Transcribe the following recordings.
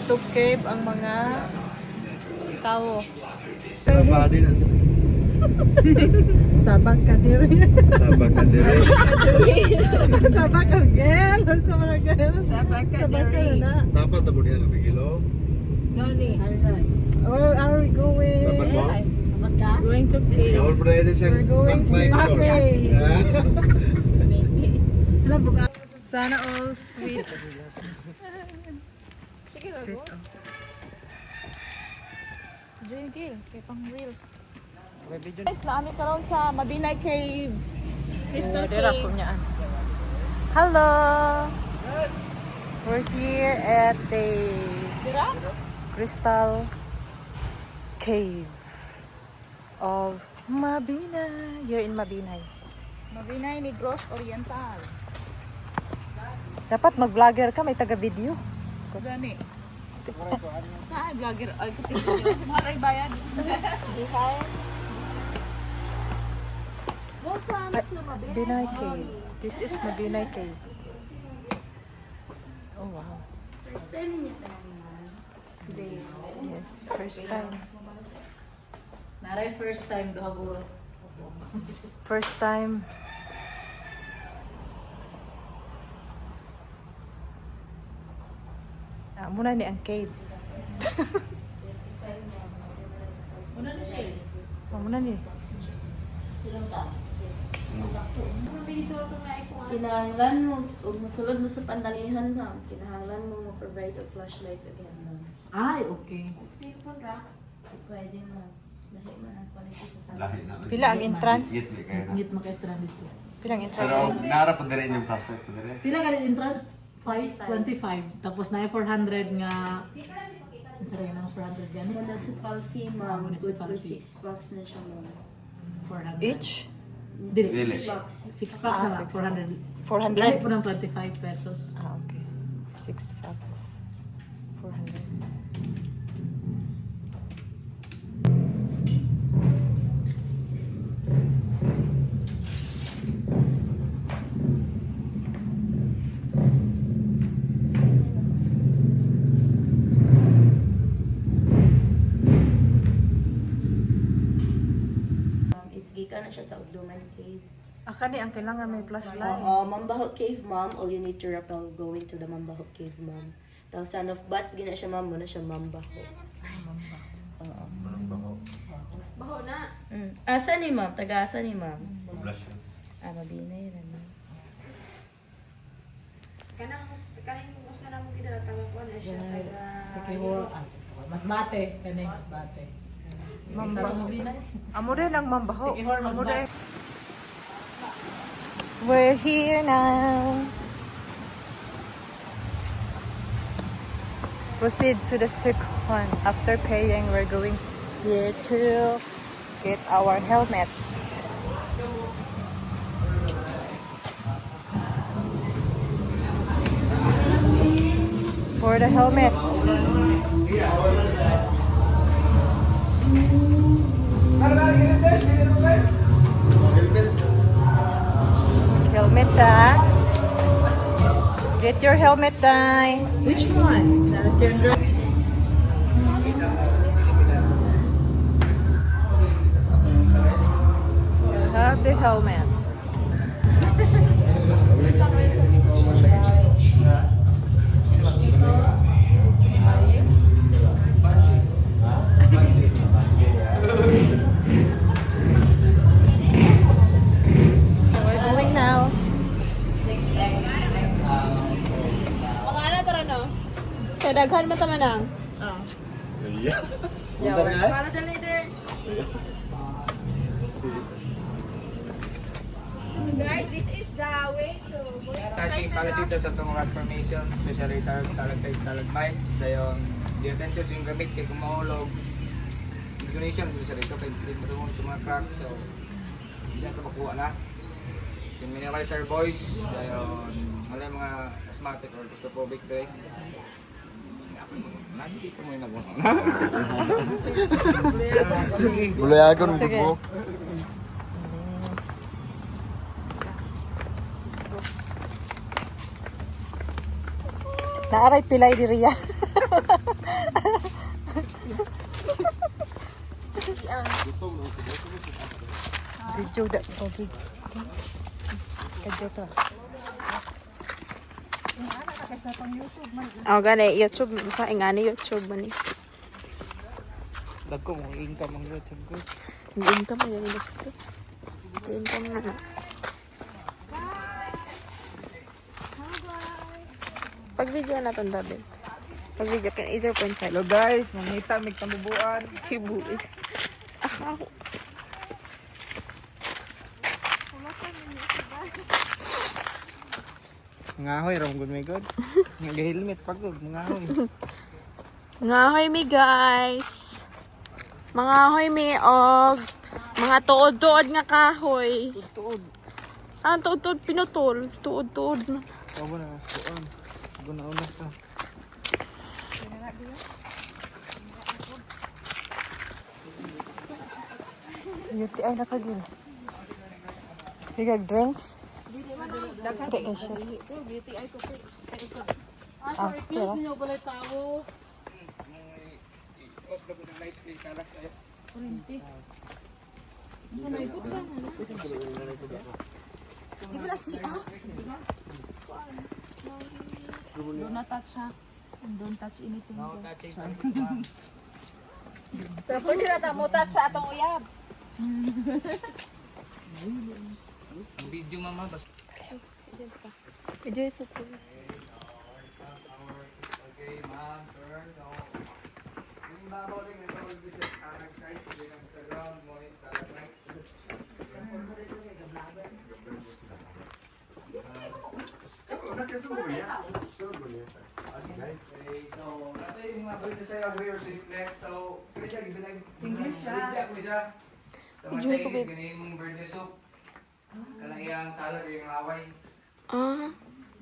to cave ang mga tao. Sabadi na sa Sabak ka diri. Sabak ka dire. Sabak ka gel. Sa mga gel. Sabak ka na. Dapat tabo diha ng kilo. Gani. Where are we going? Dapat mo. Going to cave. All bread is We're going to cave. Sana all sweet. Sweet. Jingle, kay pang reels. Guys, naami karon sa Mabinay Cave. Crystal Cave. Hello. We're here at the Crystal Cave of Mabinay. You're in Mabinay. Mabinay Negros Oriental. Dapat mag-vlogger ka, may taga-video. Gani. Ay, vlogger. Ay, puti ko. Maray bayad. Welcome to Mabinay Cave. This is Mabinay Cave. Oh wow. First time niya Yes, first time. Naray first time do haguro. First time. Muna ni ang cave. Una na siya. Muna ni. Ilang ta? Kinahanglan mo, ug mosulod mo sa pandalihan ma'am. Kinahanglan mo provide og flashlights again ma'am. Ay, okay. Sige po ra. Pwede mo. Lahi man ang quality sa sa. Lahi na. Pila ang entrance? Ngit maka-extra dito. Pila ang entrance? Pero nara pa dire yung plastic pa dire. Pila ka rin entrance? 525. Tapos na 400 nga. Ang sarili ng 400 yan. Municipal fee ma'am. Good Municipal for fee. 6 bucks na siya ma'am. 400. Each? Dili. Dili. 6 bucks. 6 packs na lang. 400. Lahi 400? po ng 25 pesos. Ah, okay. 6 pack. 400. Isgika na siya sa Udluman Cave. Kani ang kailangan may flashlight. Mambaho Cave, ma'am. All you need to rappel going to the Mambaho Cave, ma'am. Tapos Son of Bats, gina siya, ma'am. Muna siya Mambaho. Oo. Parang baho. Baho na. Asa ni ma'am? Taga-asa ni ma'am? Poblasyon. Mabinay na, ma'am. Kanang usa na mo gidala ko na siya taga Sikihoro. Mas bate. Kanay mas bate. Sarap mo binay. Amo rin ang mambaho. Sige, Hormas Amo ba? rin. We're here now. Proceed to the second. After paying, we're going here to get our helmets. For the helmets. Helmet, get your helmet, Dai. Which one? Kendra. Have the helmet. We're going now. Mga tara no. Kaya daghan man tama nang. Iya. Unsa na ay? Para the leader. Guys, this is the way to Touching palasita sa itong rock formation, especially tayo stalactites, stalagmites, dayon di attention yung gamit kay kumahulog. Donation dito sa rito kay mo sa mga cracks, so hindi na ito makuha na. Yung minimalizer boys, dayon wala yung mga asthmatic or claustrophobic to eh. Lagi dito mo yung nabuno na. Sige. Bulayagon mo Sige. mo. Naaray pilay diriya. Video dah tadi. Video tu. Oh, gani YouTube sa ingani YouTube man ni. Dagko mo income ang YouTube ko. Income mo yan industry. Income na. Pag video na ton dabil. Pag video kan 0.5. Hello guys, mangita mig tambubuan. Tibu eh. Ngahoy ram gud may god. Nga helmet pagod ngahoy. Ngahoy mi guys. Mga hoy mi og mga tuod-tuod nga kahoy. Tuod. Ang tuod-tuod pinutol. Tuod-tuod na. Abo na skuan. Guna-una ka. UTI na kagil. Bigag drinks. Dili ka siya. Sorry, please, niyo balay tao. Off na ng lights kay kalas kayo. Do not touch ha. Don't touch anything. No touching. Ma'am. Pero pwede na tamo touch sa atong uyab. Video mama bas. Video sa to. Okay, ma'am, turn. No. Yung babaw din ito visit anak guys, hindi lang sa ground mo is night. Okay, so natin yung mga balita sa'yo, agree or reflex. So, pwede siya, English siya. Sa mga Chinese, ganyan mong birthday soup. Kanang iyang salad, iyang laway. Ah,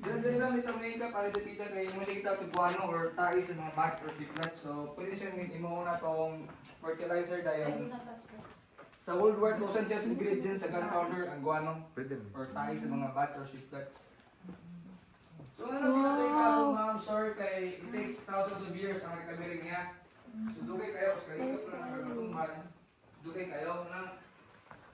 Diyan lang itong makeup para dipita kay mo siya kita tubuano or tayo sa mga bags or secret. So, pwede siyang imo na tong fertilizer dahil sa World War II, siya sa ingredients sa gunpowder, ang guano Pwede. or tayo sa mga bats or secrets. So, ano pinatay ka po ma'am, sorry kay it takes thousands of years ang recovery niya. So, dugay kayo, sa kayo pa lang katumban. Dugay kayo na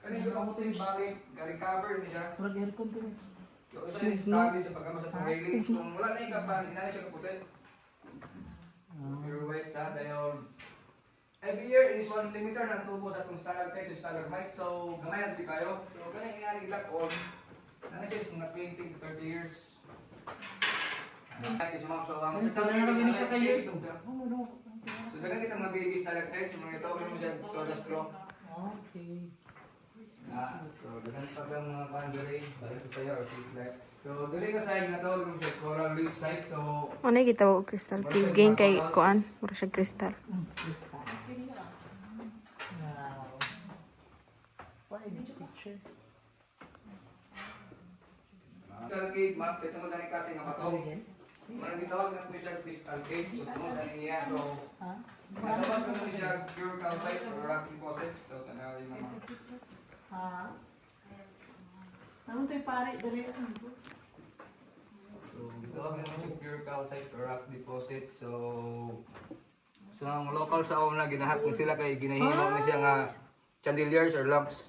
kanina ka puting bakit, ga-recover niya. Wala gyud confidence. So, isa yung study sa pagkama sa pang-release. Kung wala na yung kapan, inanay siya kaputin. Pure white siya dahil every year is 1 millimeter ng tubo sa itong stalactite sa stalagmite. So, gamayan si kayo. So, kanina inanay black on. Nanasis mga 20 to 30 years. So, dagan kita mga baby stalactites, yung mga ito, ano mo siya, soda straw. Okay. So, dagan pa lang mga boundary, para sa sayo or reflex. So, dali ka side na to, yung siya coral reef site. So, ano kita og crystal cave gain kay kuan, mura siya crystal. Wow. Why this picture? crystal cave, ma'am, ito mo dali kasi nga patong. Marang gitawag na po siya crystal cave, so ito mo dali niya. So, natawag sa mo siya pure calcite or rock deposit. So, tanawin naman. Ha? Ano tayo pare? Dari So, gitawag na mo siya pure calcite or rock deposit. So, ang local sa una, ginahat ko sila kay ginahimo na siya nga chandeliers or lamps.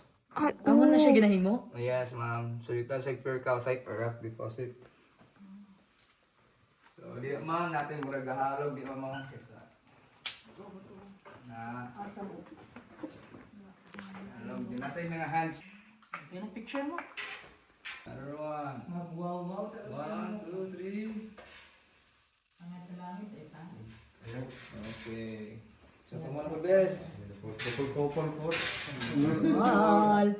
Amo na siya ginahimo? Oh, yes, ma'am. So, ito siya pure calcite or rock deposit. So, di ma'am, natin murag gahalog, di ma'am, kesa na halog, di natin mga hands. Sige na picture mo. Another one. Wow, wow. 1, 2, 3. Angat sa langit eh, ta? Okay. So, kumana po, bes. Kupol-kupol. Mahal.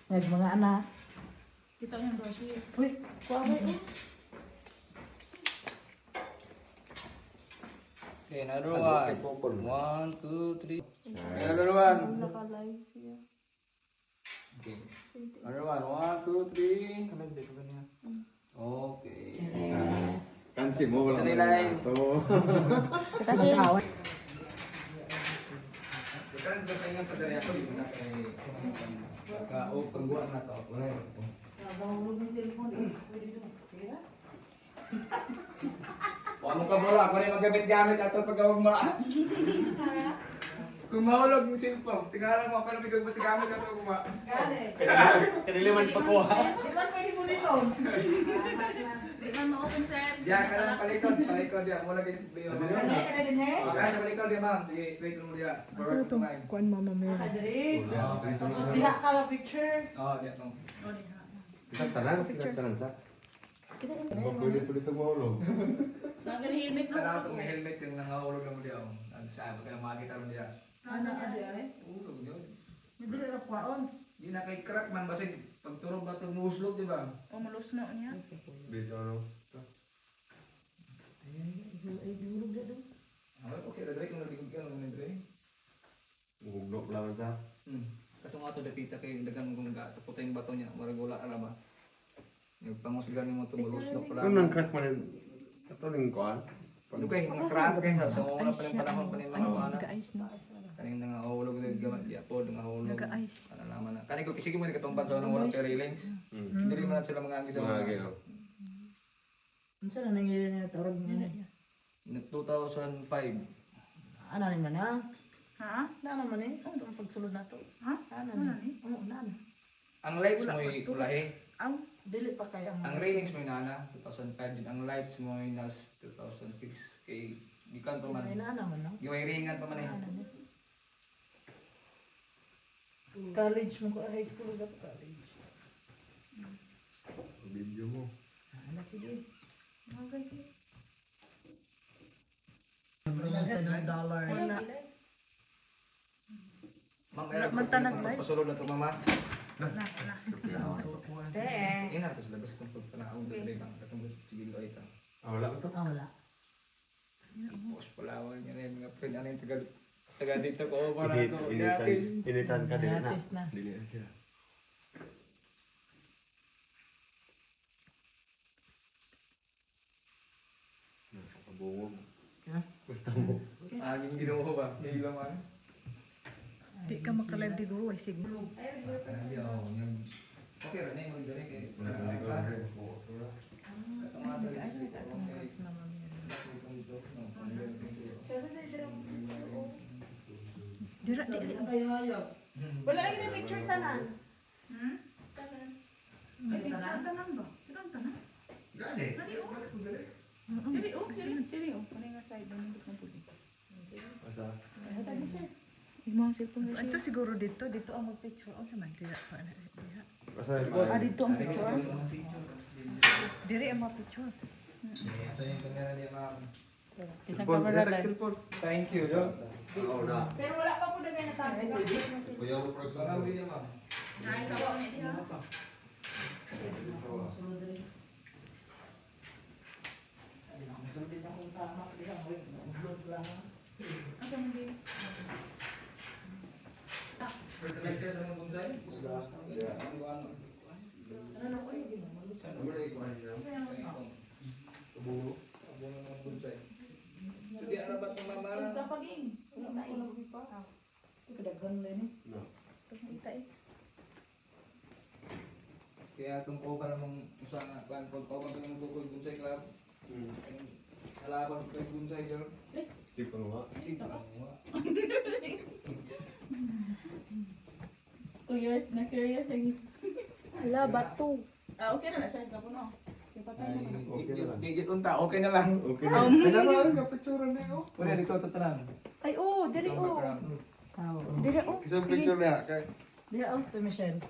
Nag mga anak. Kita yung brush eh. Uy, kuha ba yun? Okay, another one. 1, 2, 3. Another one. Okay. Another one. 1, 2, 3. Okay. Kansi mo wala. Isa nila yun. Ito. Sekarang kita pengen pada yang aku guna kayak pengguan atau boleh. Huwag mo ka bola, ako rin maggamit-gamit ato pag ma. Kung mahulog yung cellphone, tingnan mo ako na gamit ato kung ma. Kaniliman pa ko ha. Di man ma-open, sir. Diyan ka lang palikod diyan. Mo lagi video. Kaya sa palikod diyan, ma'am. Sige, straight mo diyan. Forward to mine. Kuan mama Mary. Tapos diha ka ba picture? Oh, diyan to. Isang tanan sa. Pagpulit-pulit ang mahulog. Nag-helmet no? Tara itong helmet yung nangahulog na mo diyan. Ano siya, magkano makita mo diyan. Ana adi ay. Hulog yun. Hindi na kwaon. Di na kay crack man basig pagturog ba itong muslog, di ba? O malusno niya. Dito ano. Okay, Dre, kung naligod ka, ano Dre? Huglok lang sa. Katong ato dapita kay dagan kung gato yung bato niya, maragula ala ba? Yung pangusgan mo ito, maluslog pala. Kung nang crack man yun. Ito rin kuhan. Ito kay, nga crack kay sa una pa rin panahon pa rin mga bana. Nag-ice na. Kaning nangahulog na gaman di po, nangahulog. Nag-ice. Ano naman na. Kani ko kisige mo ni katumpan sa unang walang railings. Dili man sila mga agi sa Mga mga. gayo. Unsa na nangyayari na tawag niya na? 2005. Ano naman na? Ha? Na naman eh. Ano itong pagsulod na to? Ha? Ano Wala na? ni? Oo, na. Ang lights mo ay ulahi. Aw. Dili pa kaya Ang railings mo na 2005 din. Ang lights mo ay nas 2006 kay gikan pa man. Ay na naman no? Giwiringan pa man eh. College mo ko, high school ka pa college. Video mo. Ano sige? $100. Ma'am, era Man tanag light? pasulod na to mama. Te. Ina to sa labas kung pagpanaog na rin lang. Katong sige lo ito. Wala ko to. Ah, wala. Boss palawan niya na yung mga friend. Ano yung taga dito ko. Para ko. Initan ka din na. Gratis na. Dili na siya. Nakakabungog. Ha? Gusto mo. Aging ginoo ba? Hila man. Di ka makalive di guro ay signal. Okay, Rene, mag-dali kay. Katong ato rin sa Dira di ay. Wala lagi na picture tanan. Ay, picture tanan ba? Kitang tanan? Gani. Dili o, dili o. Ano nga side mo nito kung puti? Asa? Imong cellphone mo. Ito siguro dito ang mag-picture. Ano sa man dira pa na dira. Asa? Ah, dito ang picture. Diri ang ma-picture. Sa yung pangyara niya, ma'am. Isang camera lang. Thank you, Dok. Oo na. Pero wala pa po na ganyan sa akin. Kuya mo pro Parang video, ma'am. Naisabaw ni diha. Asa man din? Fertilizer sa mga bonsai? Ano? Ano na ikuhan niya? Abono ng mga bonsai. So, di arabat ng mama. Kapaging. Wala na ilog pa. Kadaghan lang eh. No. Kita eh. Kaya itong ko ka namang usang pag ko ka ng tukol bonsai club. Halaban ko yung bonsai dyan. Chip ano nga? Sige, ano nga. 2 years na curious lagi. Hala, bato. Ah, okay na na sir. Kapo no. Ipatay na na. Okay na lang. Digit unta, okay na lang. Okay na. Kailangan ka picture na yun. Wala dito tatanan. Ay, oh, diri Itong oh. background. Diri oh. Isang picture na kay. Diha off to Michelle.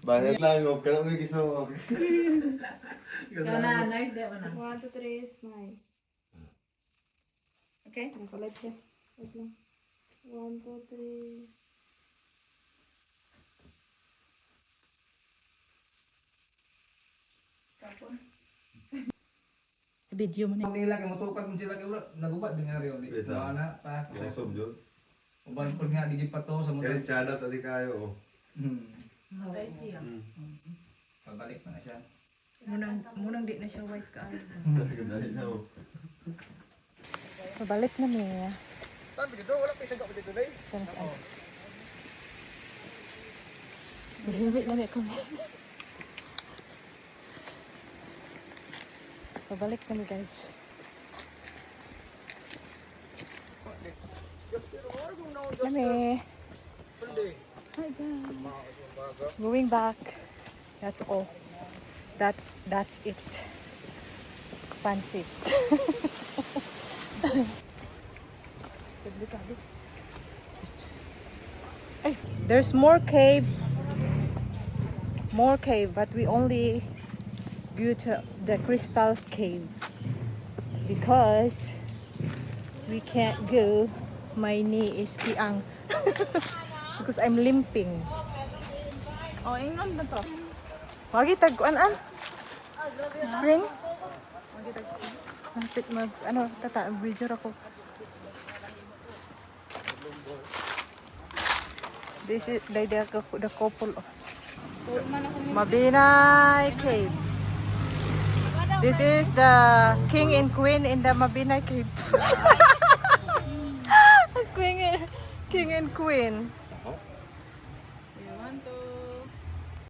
Bayad lang ako. Kailangan may giso. Kana, nice day na. 1, 2, 3, smile. Okay? Nakalit siya. Wait lang. 1, 2, 3. Kapon. Video mo na. Kung nila kay motupad mo sila kay wala nagubad din nga rin. Bitaw. Mana pa. Masob yun. Uban po nga digit pa to sa Kaya mga. tiyada tadi kayo. Ay siya. Pabalik na siya. Munang di na siya white ka. Dahil na ako. Pabalik na niya. Sabi dito wala pa isang dito dai. Hiwi na niya kami. Pabalik kami guys. Kami. Going back. That's all. That's it. Pansit. Ay, there's more cave, but we only go to the crystal cave because we can't go. My knee is kiang because I'm limping. Oh, ingnon ba to? Wagi tagkuan an? Spring? Malapit mag, ano, video ako. This is the couple of Mabinay Cave. This is the king and queen in the Mabinay Cave. King and queen.